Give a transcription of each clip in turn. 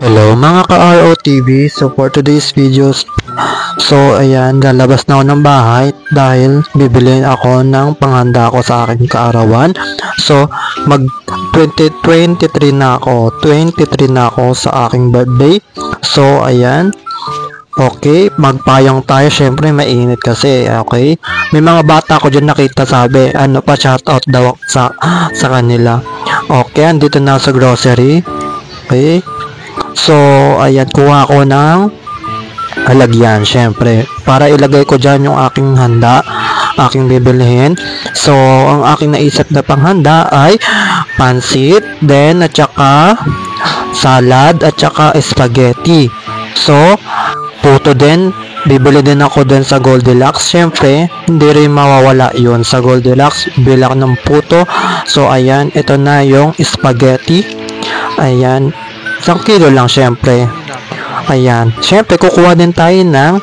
Hello mga ka-ROTV, so for today's videos, so ayan, lalabas na ako ng bahay dahil bibilin ako ng panghanda ko sa aking kaarawan. So mag 2023 na ako sa aking birthday. So ayan, okay, magpayong tayo, syempre mainit kasi, okay. May mga bata ko dyan nakita, sabi ano pa, shoutout daw sa kanila. Okay, andito na sa grocery. Okay, so ayan, kuha ko ng alagyan, syempre para ilagay ko dyan yung aking handa, aking bibilihin. So ang aking naisip na panghanda ay pansit, then at saka salad, at saka spaghetti. So puto din, bibili din ako din sa Goldilocks. Syempre hindi rin mawawala yun sa Goldilocks, bilang ng puto. So ayan, ito na yung spaghetti. Ayan, 1 kilo lang syempre. Ayan, syempre kukuha din tayo ng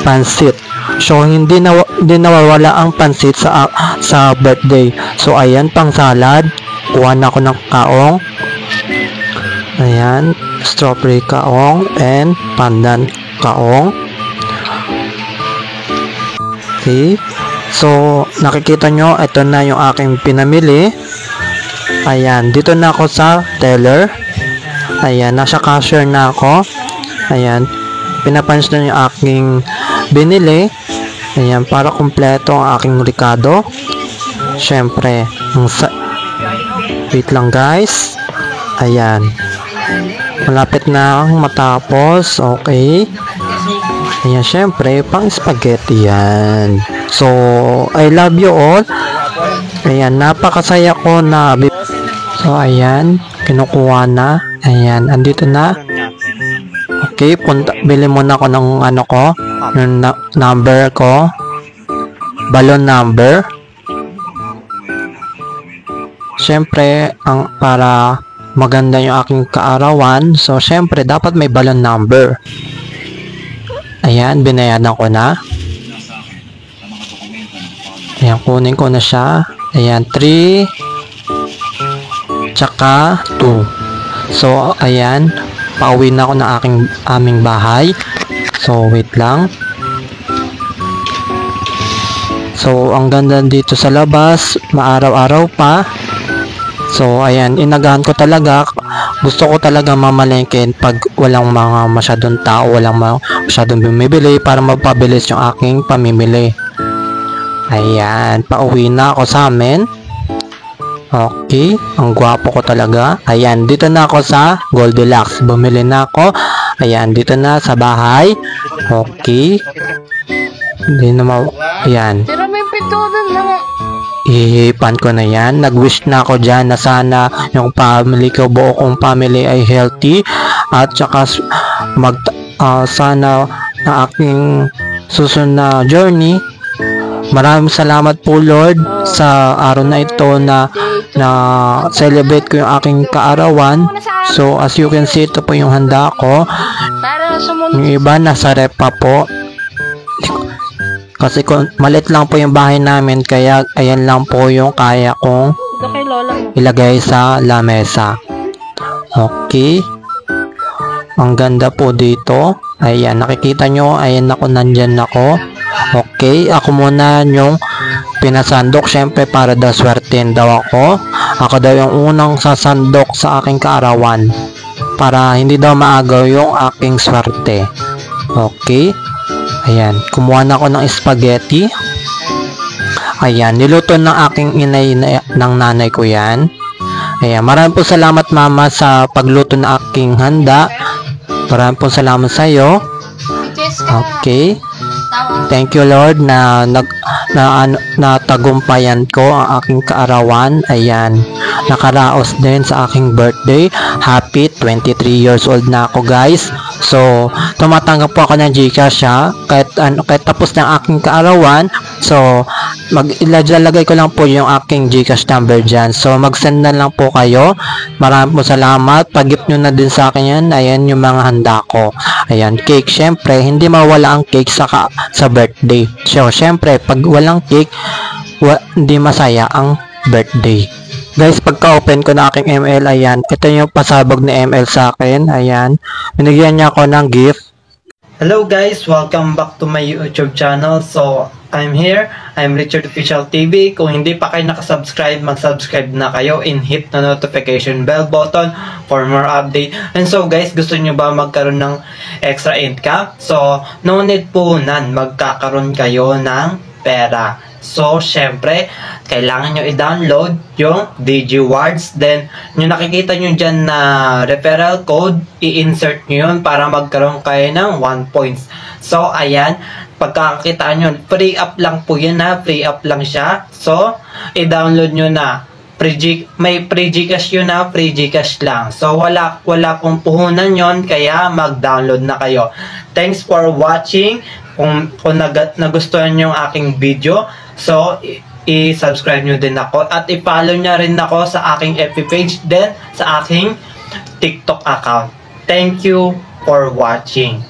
pansit. So hindi nawawala ang pansit sa birthday. So ayan, pang salad, kuha na ako ng kaong. Ayan, strawberry kaong and pandan kaong. Okay, so nakikita nyo, ito na yung aking pinamili. Ayan, dito na ako sa teller. Ayan, nasa cashier na ako. Ayan, pinapunch na yung aking binili. Ayan, para kumpleto ang aking rekado. Syempre, wait lang guys. Ayan, malapit na akong matapos. Okay. Ayan, syempre, pang spaghetti yan. So, I love you all. Ayan, napakasaya ko na. So, ayan, kinukuha na. Ayan, andito na. Okay, bili muna ako ng ano ko, yung number ko, balon number. Syempre, para maganda yung aking kaarawan, so syempre dapat may balon number. Ayan, binayaran ko na. Ayan, kunin ko na siya. Ayan, 3 tsaka 2. So ayan, pauwi na ako ng aming bahay. So wait lang. So ang ganda dito sa labas, maaraw-araw pa. So ayan, inagahan ko talaga. Gusto ko talaga mamalengke pag walang mga masyadong tao, walang masyadong bumibili, para mapabilis yung aking pamimili. Ayan, pauwi na ako sa amin. Okay, ang gwapo ko talaga. Ayan, dito na ako sa Goldilocks. Bumili na ako. Ayan, dito na sa bahay. Okay. Hindi na ayan. Pero may pitudan naman. Ihipan ko na yan. Nag-wish na ako dyan na sana yung family ko, buo kong family ay healthy. At saka sana na aking susunod na journey. Maraming salamat po Lord sa araw na ito na celebrate ko yung aking kaarawan. So as you can see, ito po yung handa ko. Yung iba nasa rep pa po. Kasi malit lang po yung bahay namin, kaya ayan lang po yung kaya kong ilagay sa lamesa. Okay. Ang ganda po dito. Ayan, nakikita nyo, ayan ako, nandyan ako. Okay, ako muna yung pinasandok, syempre para daw swertein daw ako. Ako daw yung unang sasandok sa aking kaarawan, para hindi daw maagaw yung aking swerte. Okay, ayan, kumuha na ako ng spaghetti. Ayan, niluto ng aking inay ng nanay ko yan. Ayan, maraming po salamat mama sa pagluto ng aking handa. Maraming po salamat sa iyo. Okay. Thank you Lord na natagumpayan ko ang aking kaarawan. Ayan, nakaraos din sa aking birthday. Happy 23 years old na ako guys. So tumatanggap po ako ng GCash kahit tapos ng aking kaarawan. So ilalagay ko lang po yung aking GCash number dyan. So mag-send na lang po kayo. Maraming po salamat. Pag-gift nyo na din sa akin yan. Ayan yung mga handa ko. Ayan, cake. Syempre hindi mawala ang cake sa birthday. So syempre pag walang cake, hindi masaya ang birthday. Guys, pagka-open ko na aking ML, ayan, ito yung pasabog ni ML sa akin, ayan. Binigyan niya ako ng gift. Hello guys, welcome back to my YouTube channel. So, I'm here. I'm Richard Official TV. Kung hindi pa kayo nakasubscribe, mag-subscribe na kayo and hit the notification bell button for more update. And so guys, gusto nyo ba magkaroon ng extra income? So, no need po nan magkakaroon kayo ng pera. So, syempre, kailangan nyo i-download yung DigiWards. Then, yung nakikita nyo dyan na referral code, i-insert nyo yun para magkaroon kayo ng 1 points. So, ayan, pagkakakita nyo, free up lang po yun ha, free up lang siya. So, i-download nyo na. May free Gcash yun ha, free Gcash lang. So, wala pong puhunan yun, kaya mag-download na kayo. Thanks for watching. Kung nagustuhan nyo yung aking video, so, i-subscribe nyo din ako. At i-follow nyo rin ako sa aking FB page, then sa aking TikTok account. Thank you for watching.